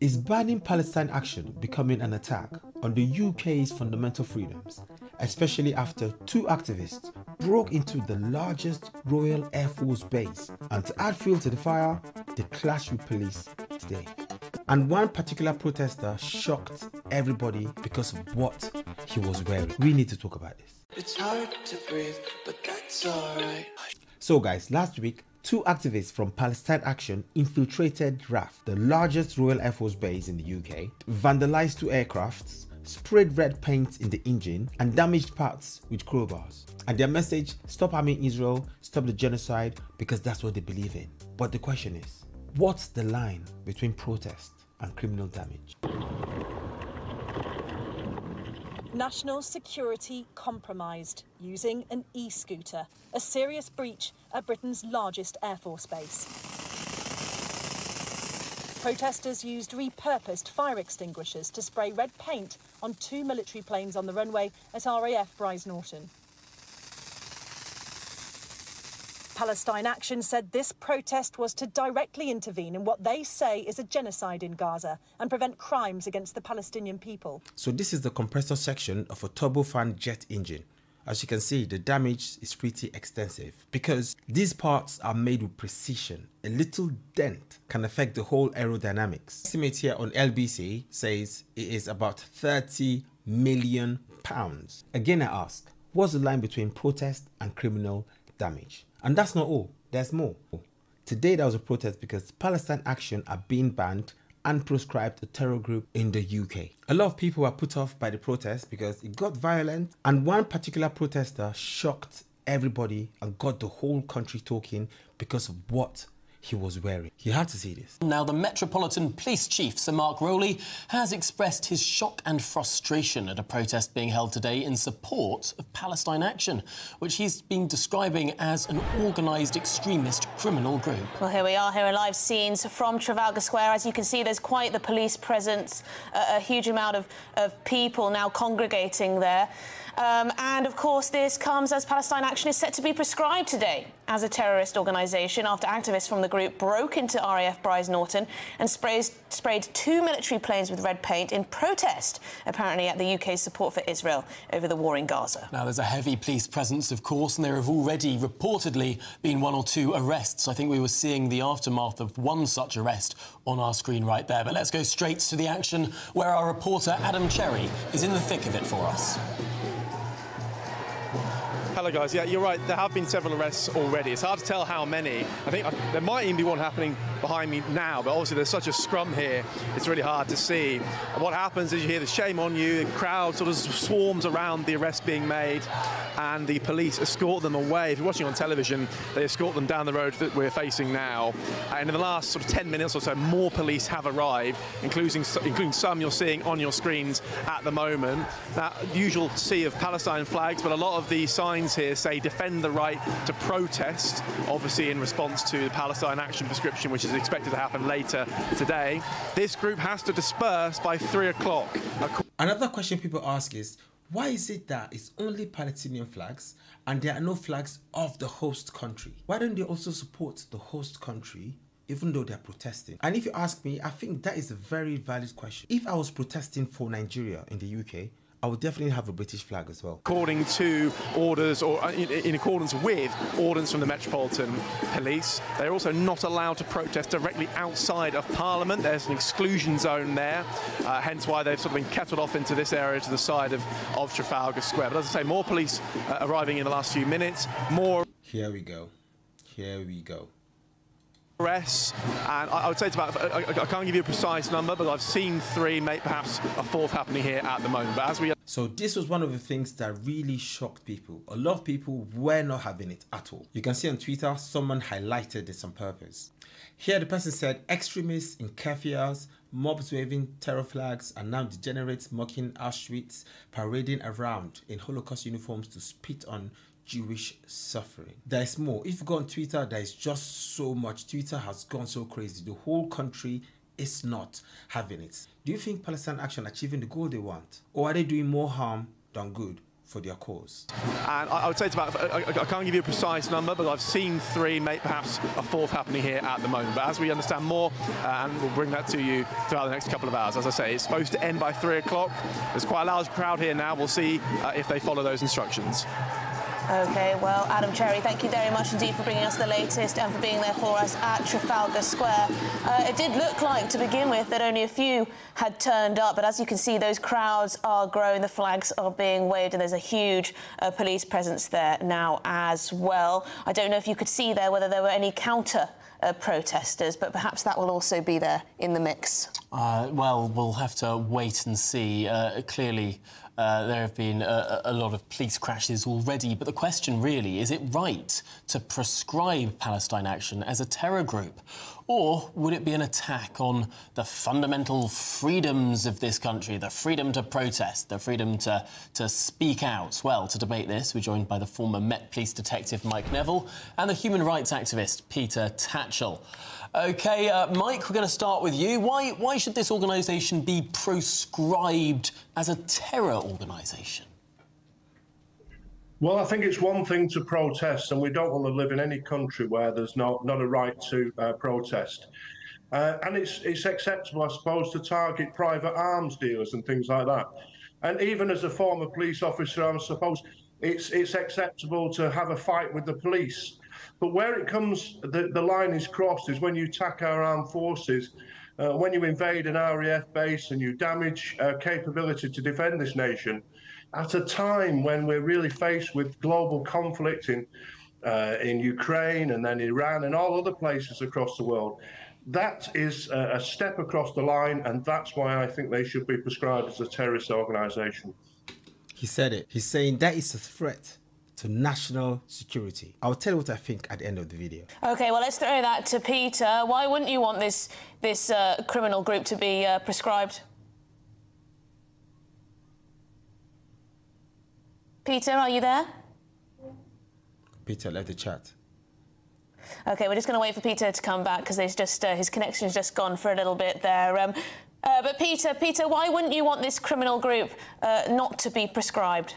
Is banning Palestine action becoming an attack on the UK's fundamental freedoms, especially after two activists broke into the largest Royal Air Force base and to add fuel to the fire, they clashed with police today? And one particular protester shocked everybody because of what he was wearing. We need to talk about this. It's hard to breathe, but that's alright. So guys, last week, two activists from Palestine Action infiltrated RAF, the largest Royal Air Force base in the UK, vandalized two aircrafts, sprayed red paint in the engine, and damaged parts with crowbars. And their message: stop harming Israel, stop the genocide, because that's what they believe in. But the question is, what's the line between protest and criminal damage? National security compromised using an e-scooter, a serious breach at Britain's largest Air Force base. Protesters used repurposed fire extinguishers to spray red paint on two military planes on the runway at RAF Brize Norton. Palestine Action said this protest was to directly intervene in what they say is a genocide in Gaza and prevent crimes against the Palestinian people. So this is the compressor section of a turbofan jet engine. As you can see, the damage is pretty extensive because these parts are made with precision. A little dent can affect the whole aerodynamics. Estimate here on LBC says it is about £30 million. Again, I ask, what's the line between protest and criminal damage? And that's not all, there's more. Today there was a protest because Palestine Action are being banned and proscribed a terror group in the UK. A lot of people were put off by the protest because it got violent, and one particular protester shocked everybody and got the whole country talking because of what he was wearing. You have to see this. Now, the Metropolitan Police Chief, Sir Mark Rowley, has expressed his shock and frustration at a protest being held today in support of Palestine Action, which he's been describing as an organised extremist criminal group. Well, here we are, here are live scenes from Trafalgar Square. As you can see, there's quite the police presence, a huge amount of people now congregating there. And, of course, this comes as Palestine Action is set to be proscribed today as a terrorist organisation after activists from the group broke into RAF Brize Norton and sprayed two military planes with red paint in protest, apparently, at the UK's support for Israel over the war in Gaza. Now, there's a heavy police presence, of course, and there have already reportedly been one or two arrests. I think we were seeing the aftermath of one such arrest on our screen right there. But let's go straight to the action, where our reporter Adam Cherry is in the thick of it for us. Hello guys, yeah, you're right, there have been several arrests already. It's hard to tell how many. I think there might even be one happening behind me now, but obviously there's such a scrum here, it's really hard to see. And what happens is you hear the shame on you, the crowd sort of swarms around the arrest being made, and the police escort them away. If you're watching on television, they escort them down the road that we're facing now. And in the last sort of 10 minutes or so, more police have arrived, including some you're seeing on your screens at the moment. That usual sea of Palestine flags, but a lot of the signs here say defend the right to protest, obviously in response to the Palestine Action prescription, which is expected to happen later today. This group has to disperse by 3 o'clock. Another question people ask is, why is it that it's only Palestinian flags and there are no flags of the host country? Why don't they also support the host country even though they're protesting? And if you ask me, I think that is a very valid question. If I was protesting for Nigeria in the UK, I would definitely have a British flag as well. According to orders, or in accordance with orders from the Metropolitan Police, they're also not allowed to protest directly outside of Parliament. There's an exclusion zone there, hence why they've sort of been kettled off into this area to the side of Trafalgar Square. But as I say, more police arriving in the last few minutes, more... Here we go. Here we go. Arrests, and I would say it's about, I can't give you a precise number, but I've seen 3, maybe perhaps a 4th happening here at the moment. But as we... So this was one of the things that really shocked people. A lot of people were not having it at all. You can see on Twitter, someone highlighted this on purpose. Here the person said, extremists in kafirs, mobs waving terror flags, and now degenerates mocking Auschwitz, parading around in Holocaust uniforms to spit on Jewish suffering. There's more. If you go on Twitter, there is just so much. Twitter has gone so crazy. The whole country is not having it. Do you think Palestine Action are achieving the goal they want? Or are they doing more harm than good for their cause. And I would say it's about, I can't give you a precise number, but I've seen 3, perhaps a 4th happening here at the moment. But as we understand more, and we'll bring that to you throughout the next couple of hours. As I say, it's supposed to end by 3 o'clock. There's quite a large crowd here now. We'll see if they follow those instructions. OK, well, Adam Cherry, thank you very much indeed for bringing us the latest and for being there for us at Trafalgar Square. It did look like, to begin with, that only a few had turned up, but as you can see, those crowds are growing, the flags are being waved, and there's a huge police presence there now as well. I don't know if you could see there whether there were any counter protesters, but perhaps that will also be there in the mix. Well, we'll have to wait and see. Clearly, there have been a lot of police crashes already, but the question really, is it right to prescribe Palestine Action as a terror group? Or would it be an attack on the fundamental freedoms of this country, the freedom to protest, the freedom to speak out? Well, to debate this, we're joined by the former Met Police detective Mike Neville and the human rights activist Peter Tatchell. OK, Mike, we're going to start with you. Why should this organisation be proscribed as a terror organisation? Well, I think it's one thing to protest, and we don't want to live in any country where there's not a right to protest. And it's acceptable, I suppose, to target private arms dealers and things like that. And even as a former police officer, I suppose it's acceptable to have a fight with the police. But where it comes, the line is crossed, is when you attack our armed forces, when you invade an RAF base and you damage capability to defend this nation, at a time when we're really faced with global conflict in Ukraine and then Iran and all other places across the world. That is a step across the line, and that's why I think they should be prescribed as a terrorist organisation. He said it. He's saying that is a threat to national security. I'll tell you what I think at the end of the video. OK, well, let's throw that to Peter. Why wouldn't you want this criminal group to be prescribed? Peter, are you there? Peter left the chat. OK, we're just going to wait for Peter to come back because there's just his connection's just gone for a little bit there. But Peter, why wouldn't you want this criminal group not to be prescribed?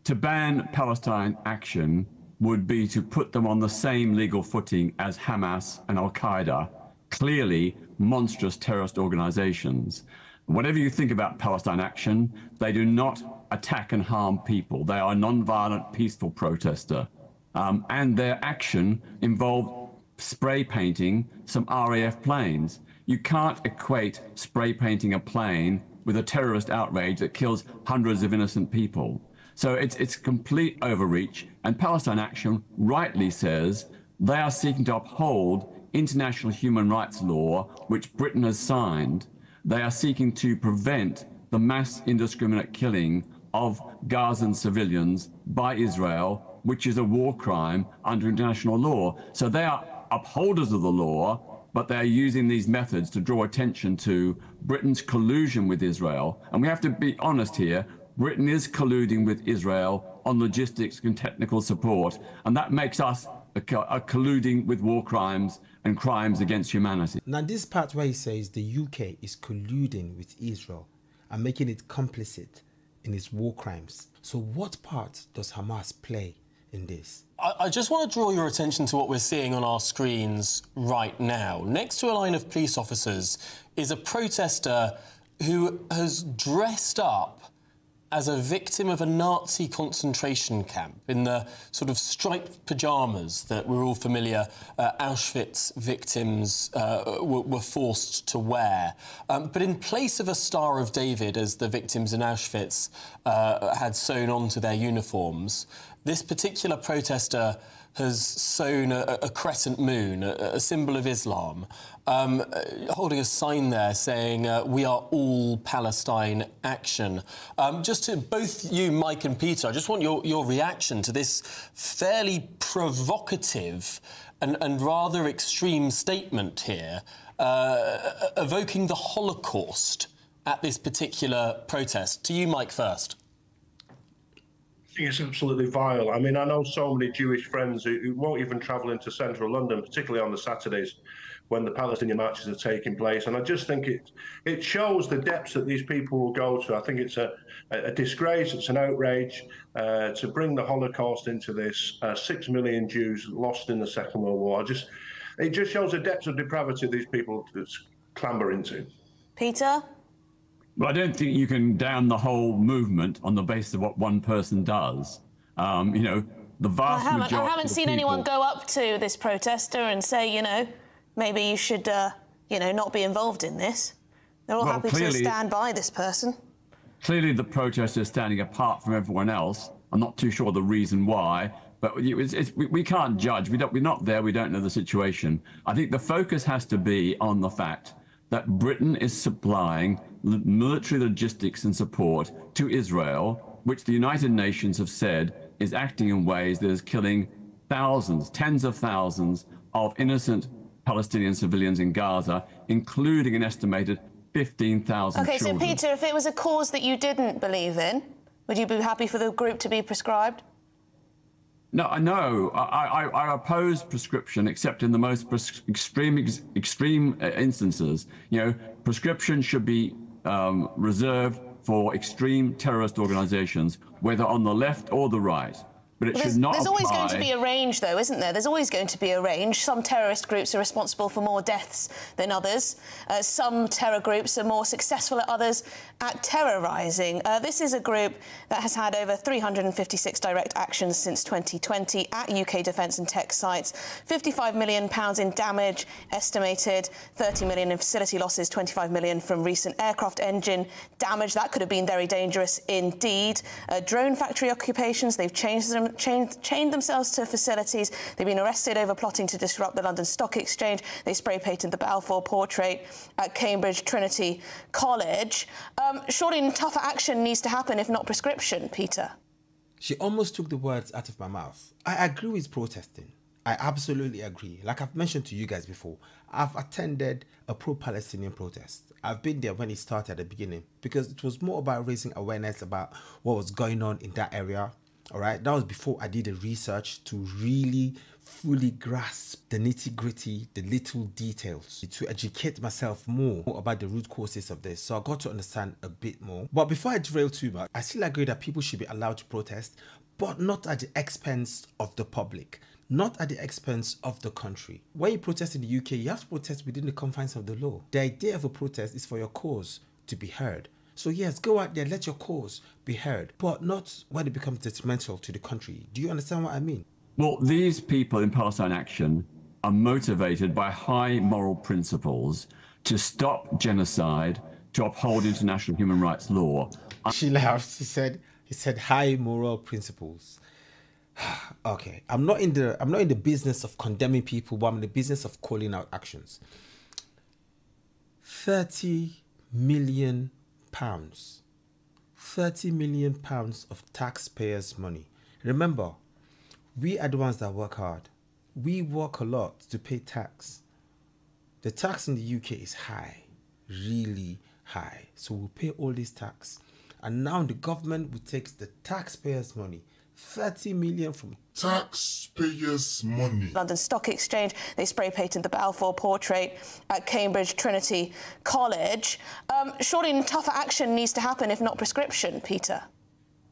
To ban Palestine Action would be to put them on the same legal footing as Hamas and Al-Qaeda, clearly monstrous terrorist organizations. Whatever you think about Palestine Action, they do not attack and harm people. They are a non-violent, peaceful protester. And their action involved spray painting some RAF planes. You can't equate spray painting a plane with a terrorist outrage that kills hundreds of innocent people. So it's complete overreach, and Palestine Action rightly says they are seeking to uphold international human rights law, which Britain has signed. They are seeking to prevent the mass indiscriminate killing of Gazan civilians by Israel, which is a war crime under international law. So they are upholders of the law, but they're using these methods to draw attention to Britain's collusion with Israel. And we have to be honest here, Britain is colluding with Israel on logistics and technical support, and that makes us colluding with war crimes and crimes against humanity. Now, this part where he says the UK is colluding with Israel and making it complicit in its war crimes. So what part does Hamas play in this? I just want to draw your attention to what we're seeing on our screens right now. Next to a line of police officers is a protester who has dressed up as a victim of a Nazi concentration camp in the sort of striped pyjamas that we're all familiar Auschwitz victims were forced to wear. But in place of a Star of David, as the victims in Auschwitz had sewn onto their uniforms, this particular protester has sewn a crescent moon, a symbol of Islam, holding a sign there saying, we are all Palestine Action. Just to both you, Mike and Peter, I just want your reaction to this fairly provocative and rather extreme statement here, evoking the Holocaust at this particular protest. To you, Mike, first. I think it's absolutely vile. I mean, I know so many Jewish friends who won't even travel into central London, particularly on the Saturdays, when the Palestinian marches are taking place. And I just think it shows the depths that these people will go to. I think it's a disgrace, it's an outrage to bring the Holocaust into this. 6 million Jews lost in the Second World War. It just shows the depths of depravity these people clamber into. Peter? Well, I don't think you can damn the whole movement on the basis of what one person does. You know, the vast majority I haven't seen anyone go up to this protester and say, you know, maybe you should, you know, not be involved in this. They're all happy to stand by this person. Clearly, the protester is standing apart from everyone else. I'm not too sure the reason why, but we can't judge. We're not there. We don't know the situation. I think the focus has to be on the fact that Britain is supplying military logistics and support to Israel, which the United Nations have said is acting in ways that is killing thousands, tens of thousands of innocent Palestinian civilians in Gaza, including an estimated 15,000 Okay, children. so Peter, if it was a cause that you didn't believe in, would you be happy for the group to be prescribed? No, I oppose prescription, except in the most extreme instances. You know, prescription should be reserved for extreme terrorist organizations, whether on the left or the right. But it should not There's always apply. going to be a range, though, isn't there? There's always going to be a range. Some terrorist groups are responsible for more deaths than others. Some terror groups are more successful at others at terrorising. This is a group that has had over 356 direct actions since 2020 at UK defence and tech sites. £55 million in damage estimated, 30 million in facility losses, 25 million from recent aircraft engine damage. That could have been very dangerous indeed. Drone factory occupations, they've chained themselves to facilities. They've been arrested over plotting to disrupt the London Stock Exchange. They spray-painted the Balfour portrait at Cambridge Trinity College. Surely tougher action needs to happen, if not prescription, Peter. She almost took the words out of my mouth. I agree with protesting. I absolutely agree. Like I've mentioned to you guys before, I've attended a pro-Palestinian protest. I've been there when it started at the beginning because it was more about raising awareness about what was going on in that area. All right, that was before I did the research to really fully grasp the nitty-gritty, the little details, to educate myself more about the root causes of this. So I got to understand a bit more. But before I derail too much, I still agree that people should be allowed to protest, but not at the expense of the public, not at the expense of the country. When you protest in the UK, you have to protest within the confines of the law. The idea of a protest is for your cause to be heard. So yes, go out there, let your cause be heard, but not when it becomes detrimental to the country. Do you understand what I mean? Well, these people in Palestine Action are motivated by high moral principles to stop genocide, to uphold international human rights law. She laughed. He said high moral principles. Okay, I'm not in the business of condemning people, but I'm in the business of calling out actions. 30 million pounds. 30 million pounds of taxpayers' money. Remember, we are the ones that work hard. We work a lot to pay tax. The tax in the UK is high, really high. So we pay all this tax. And now the government will take the taxpayers' money, 30 million from taxpayers' money. London Stock Exchange, they spray-painted the Balfour portrait at Cambridge Trinity College. Surely tougher action needs to happen, if not prescription, Peter.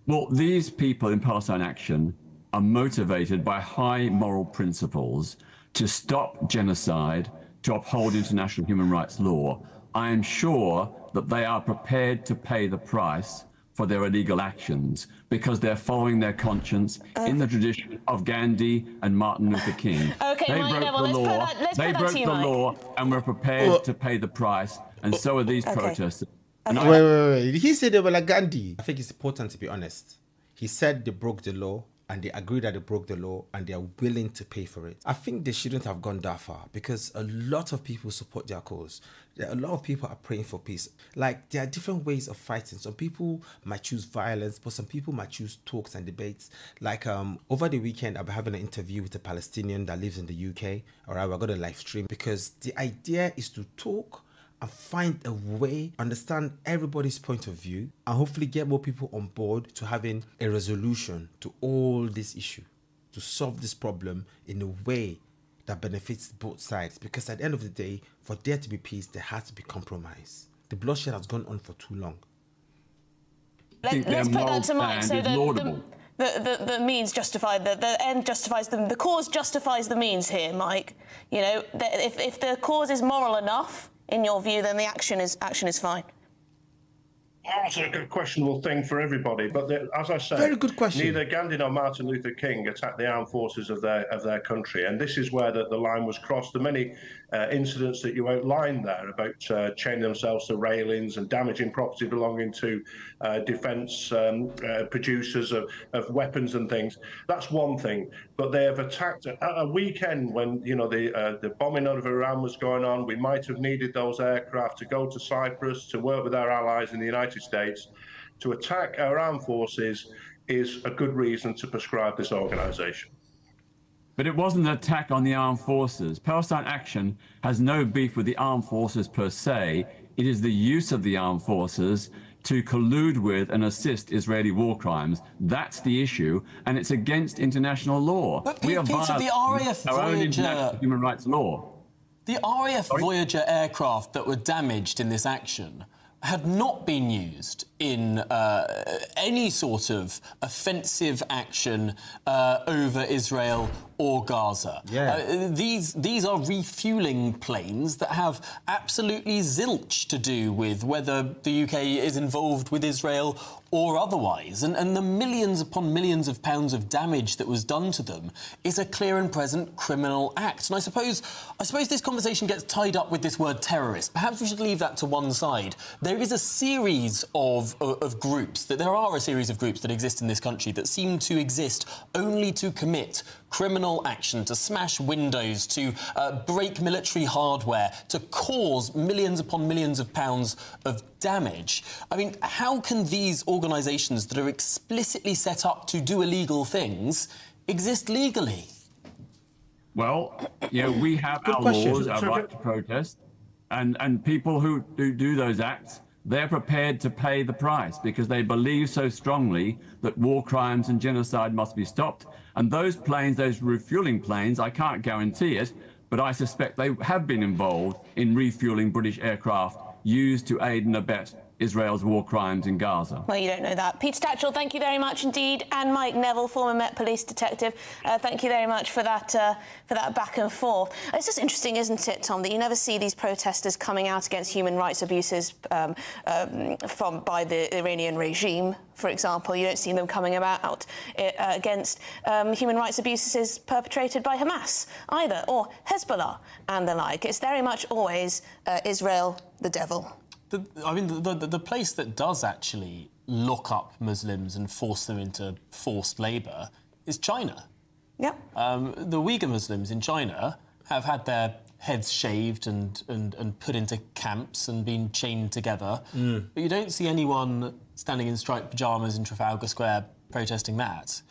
Well, these people in Palestine Action are motivated by high moral principles to stop genocide, to uphold international human rights law. I am sure that they are prepared to pay the price for their illegal actions because they're following their conscience in the tradition of Gandhi and Martin Luther King. Okay, they Mike broke Neville, the law. They broke the law and were prepared to pay the price, and so are these protesters. Wait. He said they were like Gandhi. I think it's important to be honest. He said they broke the law and they agree that they broke the law and they are willing to pay for it. I think they shouldn't have gone that far because a lot of people support their cause. A lot of people are praying for peace. Like, there are different ways of fighting. Some people might choose violence, but some people might choose talks and debates. Like, over the weekend, I'll be having an interview with a Palestinian that lives in the UK. All right, we're going to live stream because the idea is to talk and find a way, understand everybody's point of view, and hopefully get more people on board to having a resolution to all this issue, to solve this problem in a way that benefits both sides, because at the end of the day, for there to be peace, there has to be compromise. The bloodshed has gone on for too long. Let's put that to Mike. So the means justify the end justifies the cause justifies the means here, Mike. You know, if the cause is moral enough, in your view, then the action is fine. That's a questionable thing for everybody, but as I said, very good question. Neither Gandhi nor Martin Luther King attacked the armed forces of their country, and this is where the line was crossed. The many incidents that you outlined there about chaining themselves to railings and damaging property belonging to defence producers of weapons and things. That's one thing, but they have attacked a weekend when the bombing of Iran was going on. We might have needed those aircraft to go to Cyprus to work with our allies in the United States. To attack our armed forces is a good reason to prescribe this organisation. But it wasn't an attack on the armed forces. Palestine Action has no beef with the armed forces per se. It is the use of the armed forces to collude with and assist Israeli war crimes. That's the issue, and it's against international law. But we are Peter, violating the RAF our own Voyager, international human rights law. The RAF Voyager aircraft that were damaged in this action had not been used in any sort of offensive action over Israel or Gaza. Yeah. These are refueling planes that have absolutely zilch to do with whether the UK is involved with Israel or otherwise. And the millions upon millions of pounds of damage that was done to them is a clear and present criminal act. And I suppose this conversation gets tied up with this word terrorist. Perhaps we should leave that to one side. There is a series of groups, there are a series of groups that exist in this country that seem to exist only to commit criminal action, to smash windows, to break military hardware, to cause millions upon millions of pounds of damage. I mean, how can these organisations that are explicitly set up to do illegal things exist legally? Well, we have our laws, our right to protest, and people who do those acts, they're prepared to pay the price because they believe so strongly that war crimes and genocide must be stopped. And those planes, those refueling planes, I can't guarantee it, but I suspect they have been involved in refueling British aircraft used to aid and abet Israel's war crimes in Gaza. Well, you don't know that. Peter Tatchell, thank you very much indeed. And Mike Neville, former Met Police detective, thank you very much for that back and forth. It's just interesting, isn't it, Tom, that you never see these protesters coming out against human rights abuses by the Iranian regime, for example. You don't see them coming out against human rights abuses perpetrated by Hamas either, or Hezbollah and the like. It's very much always Israel, the devil. The place that does actually lock up Muslims and force them into forced labour is China. Yeah. The Uyghur Muslims in China have had their heads shaved and put into camps and been chained together. But you don't see anyone standing in striped pyjamas in Trafalgar Square protesting that.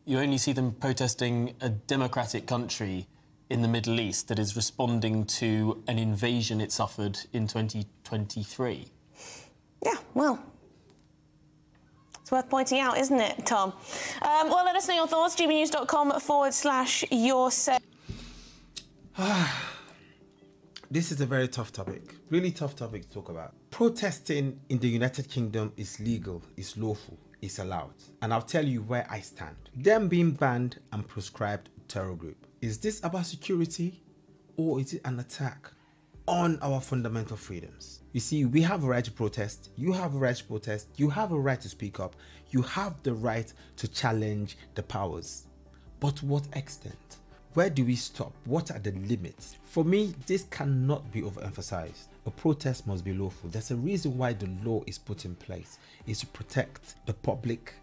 You only see them protesting a democratic country in the Middle East that is responding to an invasion it suffered in 2023. Yeah, well, it's worth pointing out, isn't it, Tom? Well, let us know your thoughts. gbnews.com/your-say. This is a very tough topic, really tough topic to talk about. Protesting in the United Kingdom is legal, is lawful, is allowed. And I'll tell you where I stand. Them being banned and proscribed terror group. Is this about security or is it an attack on our fundamental freedoms? You see, we have a right to protest, you have a right to protest, you have a right to speak up, you have the right to challenge the powers. But to what extent? Where do we stop? What are the limits? For me, this cannot be overemphasized. A protest must be lawful. There's a reason why the law is put in place. It's to protect the public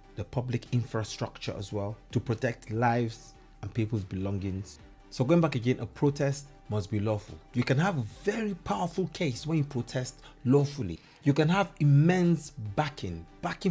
infrastructure as well, to protect lives and people's belongings. So going back again, a protest must be lawful. You can have a very powerful case when you protest lawfully. You can have immense backing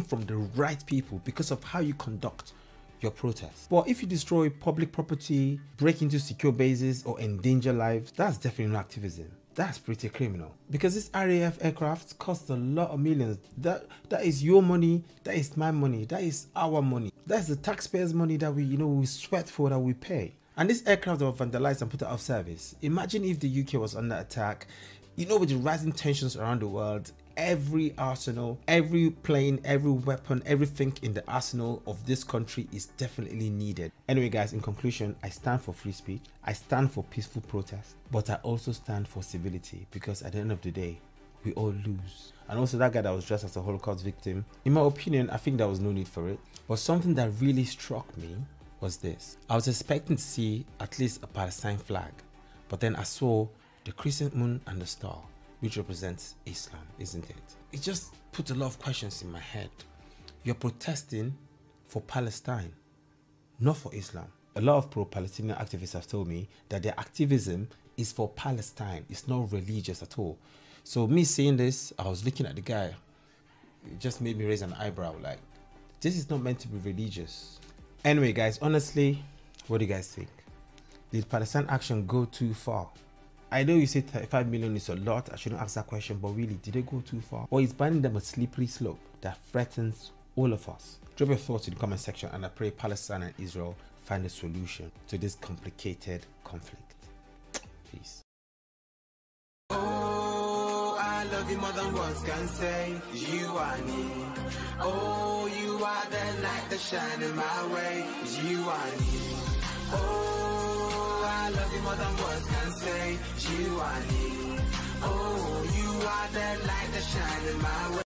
from the right people because of how you conduct your protest. But if you destroy public property, break into secure bases or endanger lives, that's definitely not activism. That's pretty criminal. Because this RAF aircraft cost a lot of millions. That is your money, that is my money, that is our money. That's the taxpayers' money that we sweat for, that we pay. And this aircraft were vandalized and put out of service. Imagine if the UK was under attack. You know, with the rising tensions around the world, every arsenal, every plane, every weapon, everything in the arsenal of this country is definitely needed. Anyway guys, in conclusion, I stand for free speech, I stand for peaceful protest, but I also stand for civility, because at the end of the day, we all lose. And also that guy that was dressed as a Holocaust victim, in my opinion, I think there was no need for it. But something that really struck me was this. I was expecting to see at least a Palestine flag, but then I saw the crescent moon and the star, which represents Islam, isn't it? It just put a lot of questions in my head. You're protesting for Palestine, not for Islam. A lot of pro-Palestinian activists have told me that their activism is for Palestine. It's not religious at all. So me saying this, I was looking at the guy. It just made me raise an eyebrow, like, this is not meant to be religious. Anyway guys, honestly, what do you guys think? Did Palestine action go too far? I know you say 35 million is a lot, I shouldn't ask that question, but really, did they go too far? Or is banning them a slippery slope that threatens all of us? Drop your thoughts in the comment section, and I pray Palestine and Israel find a solution to this complicated conflict. Peace. Oh, I love you more than words can say. You are me. Oh, you are the light that shine in my way. You are me. Oh, I love you more than words can say. You are me.